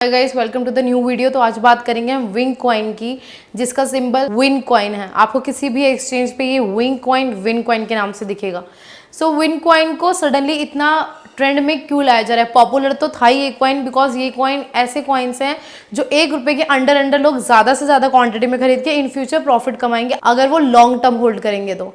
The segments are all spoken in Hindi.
Hi guys, welcome to the new video. तो आज बात करेंगे हम विंग कॉइन की, जिसका सिंबल विन कॉइन है। आपको किसी भी एक्सचेंज पे ये विंग कॉइन विन कॉइन के नाम से दिखेगा। सो विन कॉइन को सडनली इतना ट्रेंड में क्यों लाया जा रहा है? पॉपुलर तो था ही ये कॉइन, बिकॉज ये कॉइन ऐसे कॉइन्स हैं जो ₹1 के अंडर लोग ज़्यादा से ज़्यादा क्वांटिटी में खरीद के इन फ्यूचर प्रॉफिट कमाएंगे अगर वो लॉन्ग टर्म होल्ड करेंगे। तो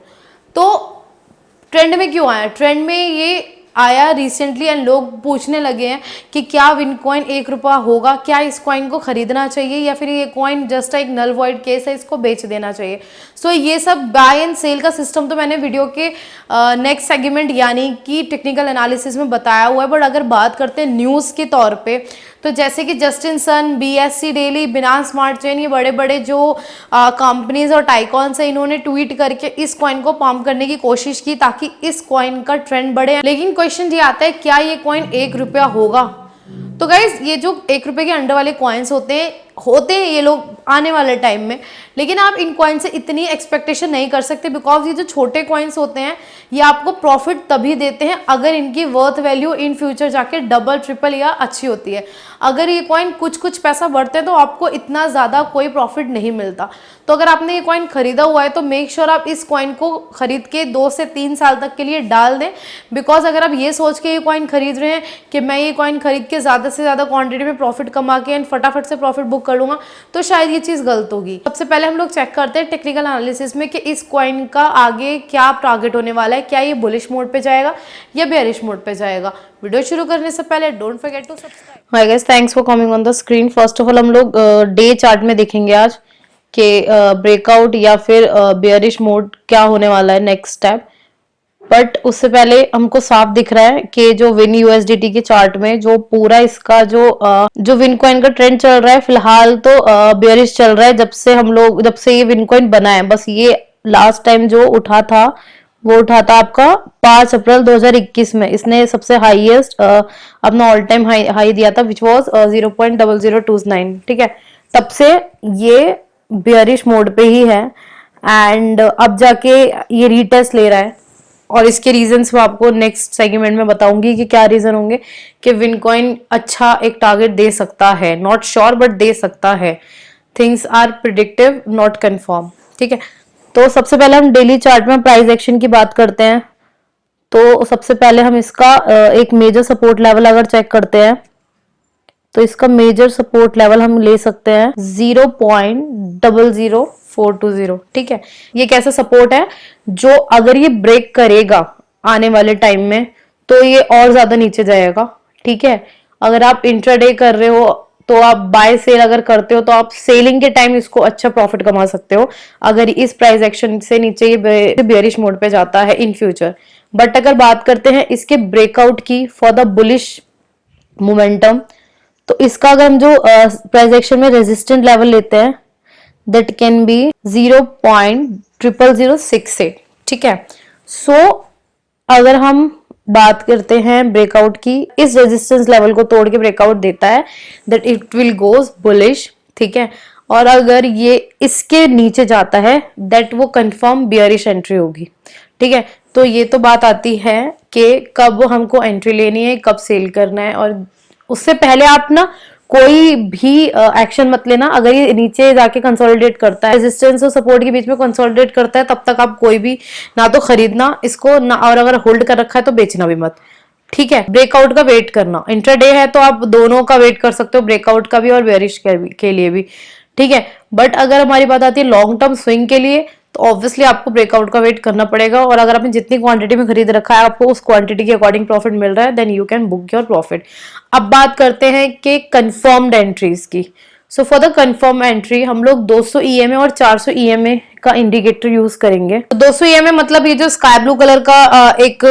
ट्रेंड में क्यों आया? ट्रेंड में ये आया रिसेंटली एंड लोग पूछने लगे हैं कि क्या विन कॉइन ₹1 होगा, क्या इस कॉइन को खरीदना चाहिए या फिर ये कॉइन जस्ट एक नल वॉइड केस है, इसको बेच देना चाहिए। सो ये सब बाय एंड सेल का सिस्टम तो मैंने वीडियो के नेक्स्ट सेगमेंट यानी कि टेक्निकल एनालिसिस में बताया हुआ है। बट अगर बात करते हैं न्यूज़ के तौर पे, तो जैसे कि Justin Sun, BSC daily, Binance smart chain, ये बड़े बड़े जो कंपनीज और टाइकॉन्स हैं, इन्होंने ट्वीट करके इस कॉइन को पम्प करने की कोशिश की ताकि इस कॉइन का ट्रेंड बढ़े। लेकिन क्वेश्चन ये आता है, क्या ये कॉइन ₹1 होगा? तो गाइज, ये जो ₹1 के अंडर वाले कॉइन्स होते हैं ये लोग आने वाले टाइम में, लेकिन आप इन कॉइन से इतनी एक्सपेक्टेशन नहीं कर सकते, बिकॉज ये जो छोटे कॉइन्स होते हैं ये आपको प्रॉफिट तभी देते हैं अगर इनकी वर्थ वैल्यू इन फ्यूचर जाके डबल ट्रिपल या अच्छी होती है। अगर ये कॉइन कुछ पैसा बढ़ते हैं तो आपको इतना ज़्यादा कोई प्रॉफिट नहीं मिलता। तो अगर आपने ये कॉइन खरीदा हुआ है तो मेक श्योर आप इस कॉइन को खरीद के 2 से 3 साल तक के लिए डाल दें। बिकॉज अगर आप ये सोच के ये कॉइन खरीद रहे हैं कि मैं ये कॉइन खरीद के ज़्यादा से ज़्यादा क्वांटिटी में प्रॉफिट कमा के एंड फटाफट से प्रॉफिट बुक कर लूँगा, तो शायद ये चीज़ गलत होगी। सबसे पहले हम लोग चेक करते हैं टेक्निकल एनालिसिस में कि इस कॉइन का आगे क्या टारगेट होने वाला है। क्या ये बुलिश मोड पे जाएगा या बेयरिश मोड पे जाएगा? वीडियो शुरू करने से पहले don't forget to subscribe. Hi guys, thanks for coming on the screen. First of all हम लोग डे चार्ट में देखेंगे आज कि ब्रेकआउट या फिर बेयरिश मोड क्या होने वाला है नेक्स्ट स्टेप। बट उससे पहले हमको साफ दिख रहा है कि जो विन USDT के चार्ट में जो पूरा इसका जो विन कॉइन का ट्रेंड चल रहा है फिलहाल तो बेयरिश चल रहा है। जब से ये विन कॉइन बना है, बस ये लास्ट टाइम जो उठा था वो उठा था आपका 5 अप्रैल 2021 में। इसने सबसे हाईएस्ट अपना ऑल टाइम हाई दिया था, विच वॉज 0.0029। ठीक है, तब से ये बेयरिश मोड पे ही है एंड अब जाके ये रीटेस्ट ले रहा है। और इसके रीजंस मैं आपको नेक्स्ट सेगमेंट में बताऊंगी कि क्या रीजन होंगे कि विन कॉइन अच्छा एक टारगेट दे सकता है। नॉट श्योर बट दे सकता है। Things are predictive not confirm. ठीक है, तो सबसे पहले हम डेली चार्ट में प्राइस एक्शन की बात करते हैं। तो सबसे पहले हम इसका एक मेजर सपोर्ट लेवल अगर चेक करते हैं तो इसका मेजर सपोर्ट लेवल हम ले सकते हैं 0.00420। ठीक है, ये कैसा सपोर्ट है जो अगर ये ब्रेक करेगा आने वाले टाइम में तो ये और ज्यादा नीचे जाएगा। ठीक है, अगर आप इंट्राडे कर रहे हो तो आप बाय सेल अगर करते हो तो आप सेलिंग के टाइम इसको अच्छा प्रॉफिट कमा सकते हो अगर इस प्राइस एक्शन से नीचे ये बेयरिश मोड पे जाता है इन फ्यूचर। बट अगर बात करते हैं इसके ब्रेकआउट की फॉर द बुलिश मोमेंटम, तो इसका अगर हम जो प्राइस एक्शन में रेजिस्टेंट लेवल लेते हैं दैट कैन बी 0.00068। ठीक है, सो अगर हम बात करते हैं ब्रेकआउट की, इस रेजिस्टेंस लेवल को तोड़ के ब्रेकआउट देता है that it will goes bullish. ठीक है, और अगर ये इसके नीचे जाता है दैट वो कंफर्म बियरिश एंट्री होगी। ठीक है, तो ये तो बात आती है कि कब हमको एंट्री लेनी है, कब सेल करना है। और उससे पहले आप ना कोई भी एक्शन मत लेना। अगर ये नीचे जाके कंसोलिडेट करता है, रेजिस्टेंस और सपोर्ट के बीच में कंसोलिडेट करता है, तब तक आप कोई भी ना तो खरीदना इसको ना, और अगर होल्ड कर रखा है तो बेचना भी मत। ठीक है, ब्रेकआउट का वेट करना। इंट्राडे है तो आप दोनों का वेट कर सकते हो, ब्रेकआउट का भी और बेयरिश के लिए भी। ठीक है, बट अगर हमारी बात आती है लॉन्ग टर्म स्विंग के लिए तो ऑब्वियसली आपको ब्रेकआउट का वेट करना पड़ेगा। और अगर आपने जितनी क्वांटिटी में खरीद रखा है आपको उस क्वांटिटी के अकॉर्डिंग प्रॉफिट मिल रहा है, then you can book your profit. अब बात करते हैं कि कंफर्म्ड एंट्रीज की। So for the confirm entry हम लोग 200 EMA और 400 EMA का इंडिकेटर यूज करेंगे। तो 200 EMA मतलब ये जो स्काई ब्लू कलर का एक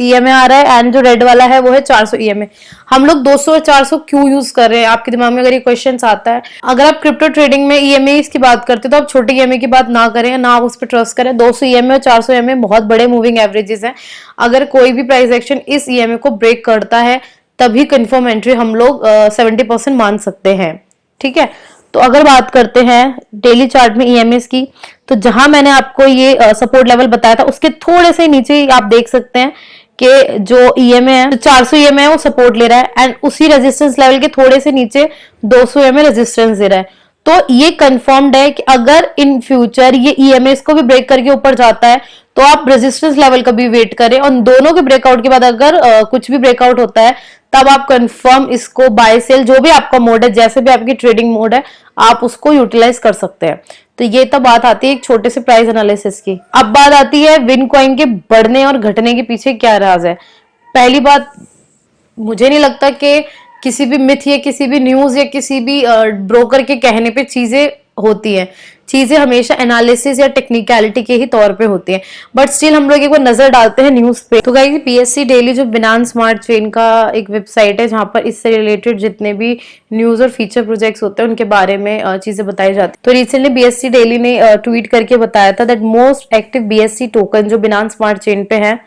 EMA आ रहा है एंड जो रेड वाला है वो है 400 EMA। हम लोग 200 और 400 क्यों यूज कर रहे हैं? आपके दिमाग में अगर ये क्वेश्चन आता है, अगर आप क्रिप्टो ट्रेडिंग में EMA की बात करते तो आप छोटे EMA की बात ना करें, ना आप उस पर ट्रस्ट करें। 200 EMA और 400 EMA बहुत बड़े मूविंग एवरेजेस हैं। अगर कोई भी प्राइस एक्शन इस EMA को ब्रेक करता है तभी कंफर्म एंट्री हम लोग 70% मान सकते हैं। ठीक है, तो अगर बात करते हैं डेली चार्ट में EMAs की, तो जहां मैंने आपको ये सपोर्ट लेवल बताया था उसके थोड़े से नीचे आप देख सकते हैं के जो EMA है, 400 EMA है वो सपोर्ट ले रहा है, एंड उसी रेजिस्टेंस लेवल के थोड़े से नीचे 200 EMA रेजिस्टेंस दे रहा है। तो ये कंफर्म्ड है कि अगर इन फ्यूचर ये EMA को भी ब्रेक करके ऊपर जाता है तो आप रेजिस्टेंस लेवल का भी वेट करें, और दोनों के ब्रेकआउट के बाद अगर कुछ भी ब्रेकआउट होता है तब आप कंफर्म इसको बाय सेल, जो भी आपका मोड है, जैसे भी आपकी ट्रेडिंग मोड है, आप उसको यूटिलाइज कर सकते हैं। तो ये तो बात आती है एक छोटे से प्राइस एनालिसिस की। अब बात आती है विन कॉइन के बढ़ने और घटने के पीछे क्या राज है। पहली बात, मुझे नहीं लगता कि किसी भी मिथ या किसी भी न्यूज या किसी भी ब्रोकर के कहने पे चीजें होती हैं। चीजें हमेशा एनालिसिस या टेक्निकलिटी के ही तौर पे होती हैं, बट स्टिल हम लोग एक बार नजर डालते हैं न्यूज पे। तो गाइस, BSC डेली जो बिनांस स्मार्ट चेन का एक वेबसाइट है जहां पर इससे रिलेटेड जितने भी न्यूज और फीचर प्रोजेक्ट्स होते हैं उनके बारे में चीजें बताई जाती है। तो रिसेंटली BSC डेली ने ट्वीट करके बताया था that most active BSC token जो बिनांस स्मार्ट चेन पे है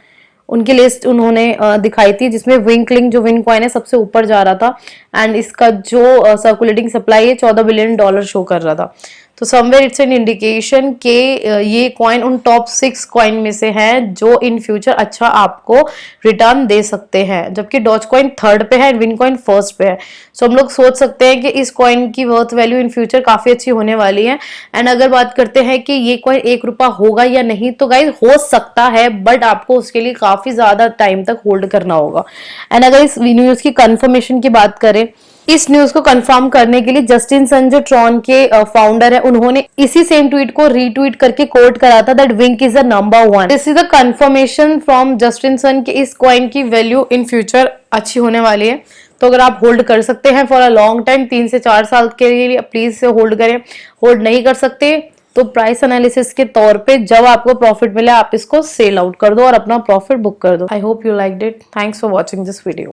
उनकी लिस्ट उन्होंने दिखाई थी, जिसमें विंकलिंग जो विन कॉइन है सबसे ऊपर जा रहा था, एंड इसका जो सर्कुलेटिंग सप्लाई है $14 बिलियन शो कर रहा था। तो समवेयर इट्स एन इंडिकेशन के ये कॉइन उन टॉप 6 कॉइन में से है जो इन फ्यूचर अच्छा आपको रिटर्न दे सकते हैं, जबकि डॉज कॉइन थर्ड पे है एंड विन कॉइन फर्स्ट पे है। सो हम लोग सोच सकते हैं कि इस कॉइन की वर्थ वैल्यू इन फ्यूचर काफी अच्छी होने वाली है। एंड अगर बात करते हैं कि ये कॉइन ₹1 होगा या नहीं, तो गाइस हो सकता है, बट आपको उसके लिए काफी ज्यादा टाइम तक होल्ड करना होगा। एंड अगर इस न्यूज की कंफर्मेशन की बात करें, इस न्यूज को कंफर्म करने के लिए जस्टिन सन जो ट्रॉन के फाउंडर है, उन्होंने इसी सेम ट्वीट को रीट्वीट करके कोट करा था that Wink is the number 1। This is the confirmation from Justin Sun कि इस कॉइन की वैल्यू इन फ्यूचर अच्छी होने वाली है। तो अगर आप होल्ड कर सकते हैं फॉर अ लॉन्ग टाइम, 3 से 4 साल के लिए, प्लीज से होल्ड करें। होल्ड नहीं कर सकते तो प्राइस एनालिसिस के तौर पे जब आपको प्रॉफिट मिले आप इसको सेल आउट कर दो और अपना प्रॉफिट बुक कर दो। I hope you liked it. Thanks for watching this video.